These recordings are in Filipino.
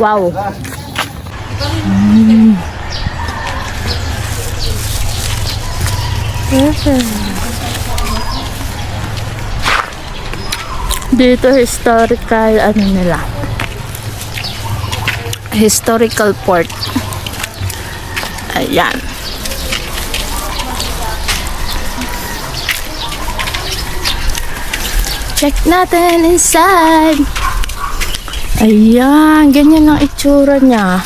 Wow. Dito historical ano nila. Historical port. Ayan. Check natin inside. Ayan, ganyan ang itsura niya.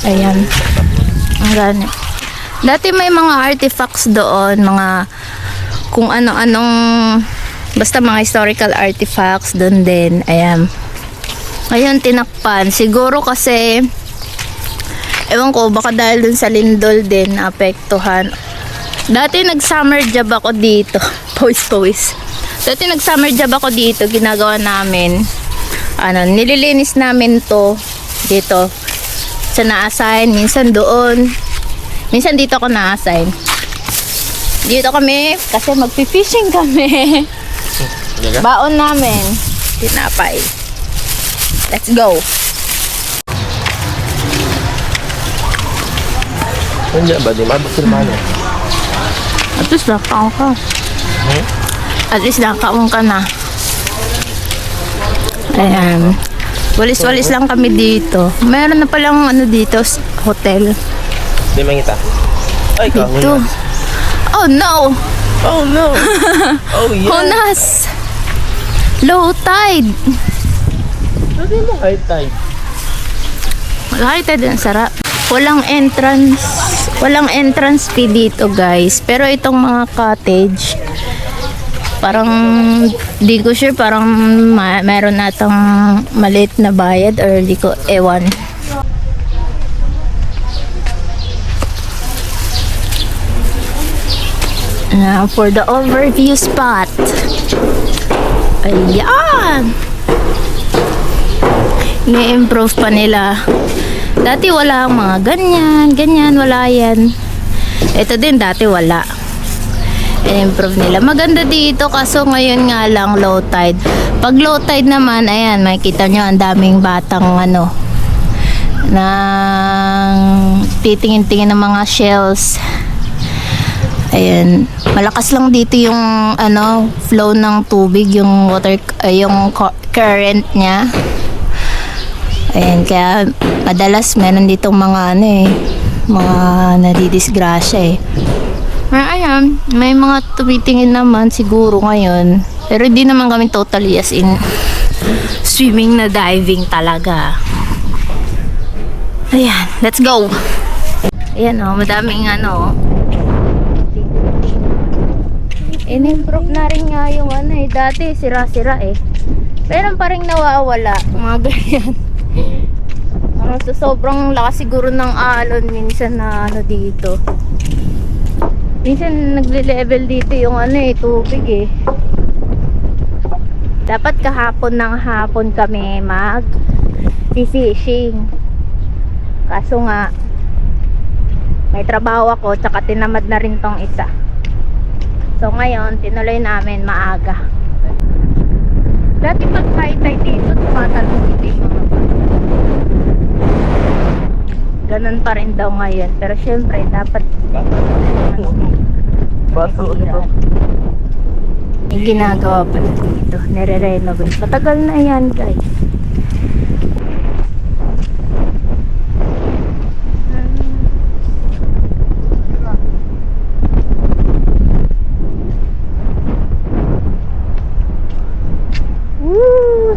Ayan. Ang gani. Dati may mga artifacts doon, mga kung ano-anong basta mga historical artifacts doon din. Ayan. Ngayon tinakpan. Siguro kasi ewan ko, baka dahil dun sa lindol din naapektuhan. Dati nag-summer job ako dito. Pawis. Dati nag-summer job ako dito, ginagawa namin. Nililinis namin to dito. Sa na-assign, minsan doon. Minsan dito ako na-assign. Dito kami, kasi magpi-fishing kami. Baon namin. Tinapay. Let's go. Hindi ba? Di ba? Bakit naman yan? At least nakaon ka. At least nakaon ka na. Ayan. Walis-walis lang kami dito. Meron na palang ano dito, hotel. Di mangita. Ay, kahon Dito. na. Oh no! Oh no! Oh yeah! Honas! Low tide! Lagi mo high tide. High tide ang sarap. Walang entrance fee dito guys. Pero itong mga cottage, parang di ko sure, parang meron natang maliit na bayad or di ko ewan. Now for the overview spot. Ayan! Ni-improve pa nila. Dati wala ang mga ganyan, wala yan. Ito din dati wala. I-improve nila. Maganda dito kaso ngayon nga lang low tide. Pag low tide naman, ayan, makikita nyo ang daming batang nang titingin-tingin ng mga shells. Ayan, malakas lang dito yung flow ng tubig, yung water, yung current niya. Ayan, kaya madalas meron ditong mga mga nadidisgrasya Ayan, may mga tumitingin naman siguro ngayon. Pero hindi naman kami totally as in swimming na diving talaga. Ayan, let's go! Ayan madaming in-improve na rin nga yung dati sira-sira meron pa rin nawawala mga ganyan. So sobrang lakas siguro ng alon minsan na dito. Minsan nagle-level dito yung tubig Dapat kahapon ng hapon kami mag-fishing. Kaso nga may trabaho ako tsaka tinamad na rin tong isa. So ngayon tinuloy namin maaga. Dati pag high tide dito tumatalong dito yung mga ganun pa rin daw ngayon. Pero syempre dapat Bato ito. may ginagawa pa dito, nire-renovate. Matagal na yan guys.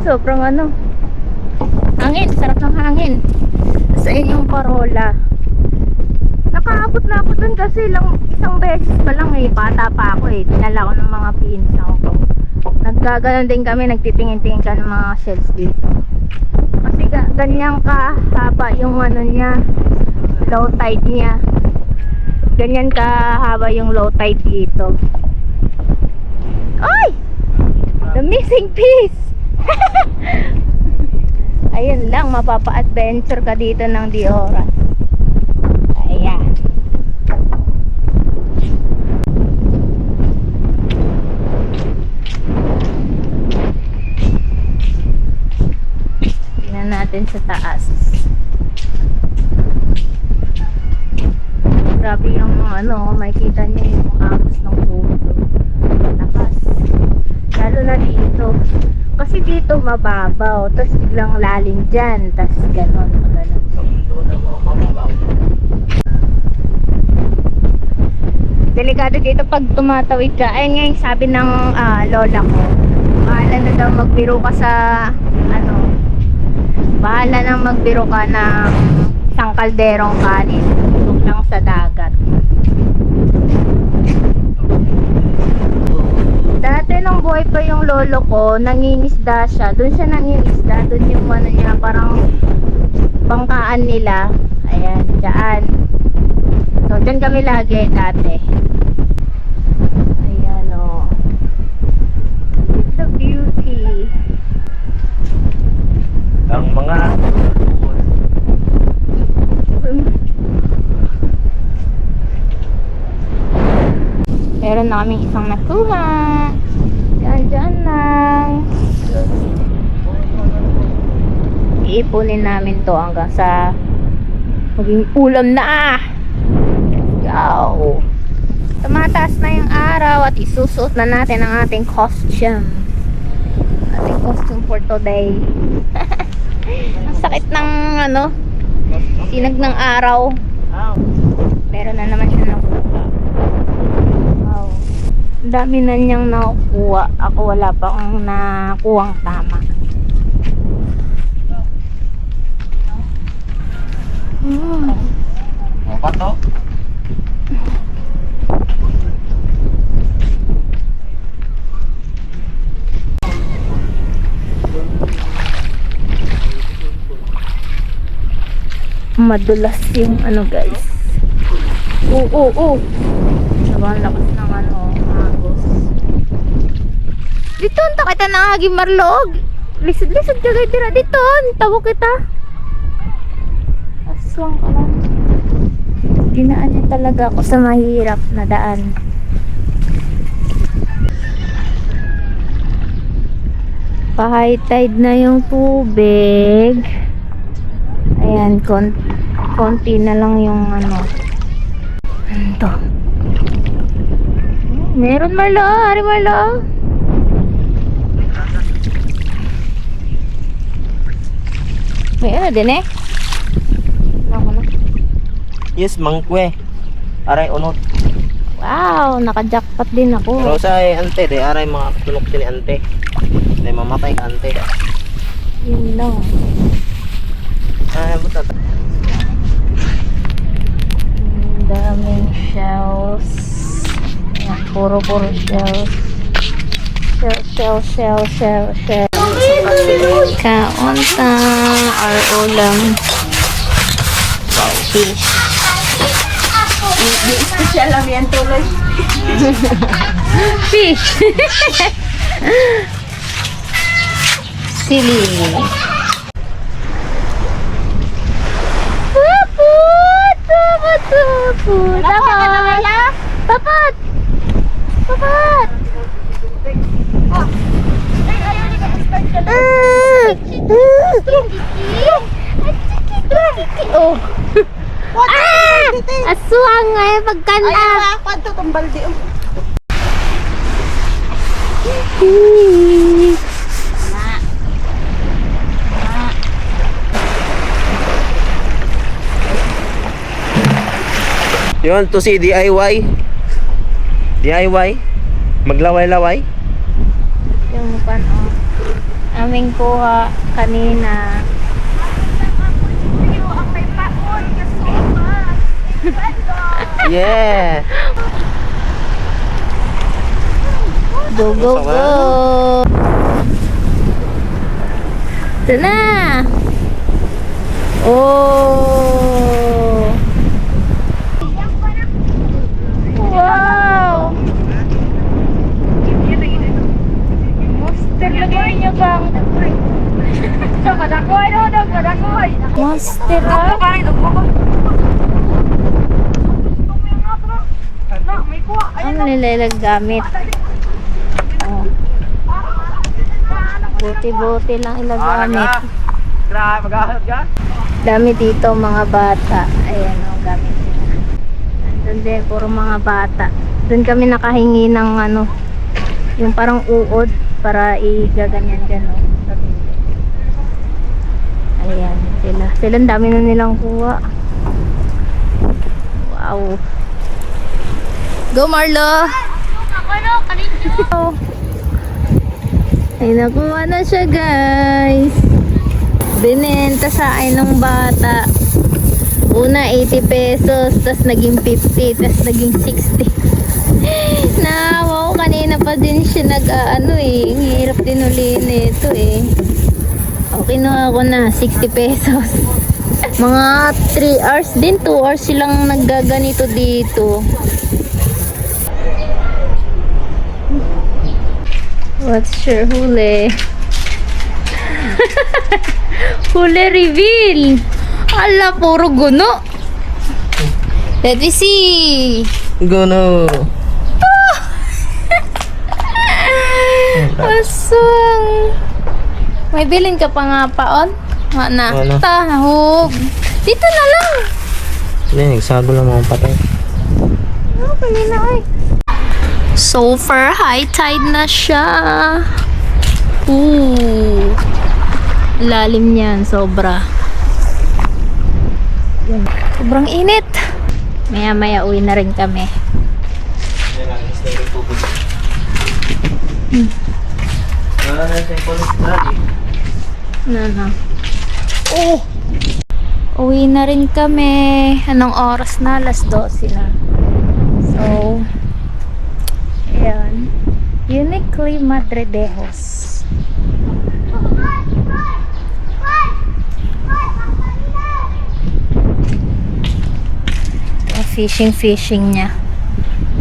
Sobrang hangin, sarap ng hangin sa inyong Corolla. Nakaabot na ako dun kasi isang beses pa lang bata pa ako dinala ko ng mga pinsan ko. Naggaganon din kami, nagtitingin-tingin ka ng mga shells dito kasi ganyan kahaba yung niya, low tide niya. Ganyan kahaba yung low tide dito. Ay! The missing piece! Ayun lang, mapapa-adventure ka dito ng di oras. Ayan. Tingnan natin natin sa taas. Grabe yung ano, makikita niyo yung agos ng tubig. Lakas. Lalo na dito. Kasi dito mababaw, tapos biglang lalim dyan, tapos ganon. Delikado dito pag tumatawid ka. Ayun nga yung sabi ng lola ko. Bahala na daw magbiro ka sa ano. Bahala na magbiro ka ng isang kalderong kanin. Huwag lang sa dagat. Dati nung buhay pa yung lolo ko, nangingisda siya. Doon siya nangingisda. Doon yung ano niya, parang bangkaan nila. Ayan, dyan. So, dyan kami lagi dati. Ayan o. Look at the beauty. Ang mga Meron na kaming isang nakuha. Diyan lang. Iipunin namin to hanggang sa maging ulam na. Go! Tumataas na yung araw at isusuot na natin ang ating costume. Ating costume for today. Ang sakit ng ano, sinag ng araw. Meron na naman siya nakuha. Wow. Ang dami na niyang nakuha. Ako wala pa akong nakuhang tama. Apa to? Madulas yung ano guys. Sabang lakas ng ano, agos. Dito, kita na agi marlog. Lisod-lisod ka kayo tira dito. Tawo kita. Aswang ka lang. Dinaan niya talaga ako sa mahirap na daan. Pa-high tide na yung tubig. Ayan, konti na lang yung ano. Ano to? Meron Marlo, Ari Marlo. May ano din eh. Ako na. Yes, mangkwe. Aray unot. Wow, naka-jackpot din ako. Pero sa ante, de aray mga tulok ni ante. May mamatay ka ante. Yun lang. Ay, buta. Daming shells. Ayan, puro shells. Shell. Kaunta our ulam. Wow, fish. Special lang yan tuloy. Fish. Sili. Papat! Oh. Aswang ngayon pagkanta. Kwanto itong balde. Yun, to si DIY. Maglaway-laway. Yung ano, aming kuha kanina. Yeah. Go. Ito na. Oh. Wow. Monster lagay niyo bang? Monster ah. Ano nilalag gamit? Oh. Buti-buti lang ilagamit. Dami dito mga bata. Ayan o, gamit nila. Andun din, puro mga bata. Doon kami nakahingi ng ano, yung parang uod para igaganyan dyan o. Ayan, sila. Sila ang dami na nilang kuha. Wow. Go Marlo! Ay, nakuha na siya guys. Binenta sa akin ng bata. Una 80 pesos, tas naging 50, tas naging 60. Wow, kanina pa din siya nag-ano eh. Ang hirap din ulihin nito eh. Okay na ako na 60 pesos. Mga 3 hours din, 2 hours silang naggaganito dito. What's your huli? Huli reveal! Ala, puro guno! Let me see! Guno! Asang! May bilin ka pa nga paon? Mana? Ano? Tahog! Dito na lang! Hindi, nagsago lang mga patay. Ano, kanina ay? So far, high tide na siya. Ooh. Lalim niyan, sobra. Yun. Sobrang init. Maya-maya uwi na rin kami. Wala na siya yung Ano? Oh! Uwi na rin kami. Anong oras na? Alas 12 na. So, ayan. Uniquely Madridejos. Fishing niya.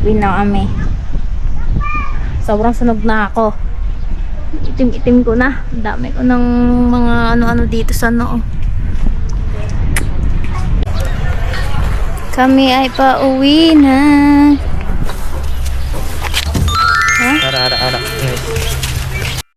Uwi na kami. Sobrang sunog na ako. Itim-itim ko na. Ang dami ko ng mga ano-ano dito sa noo. Kami ay pauwi na.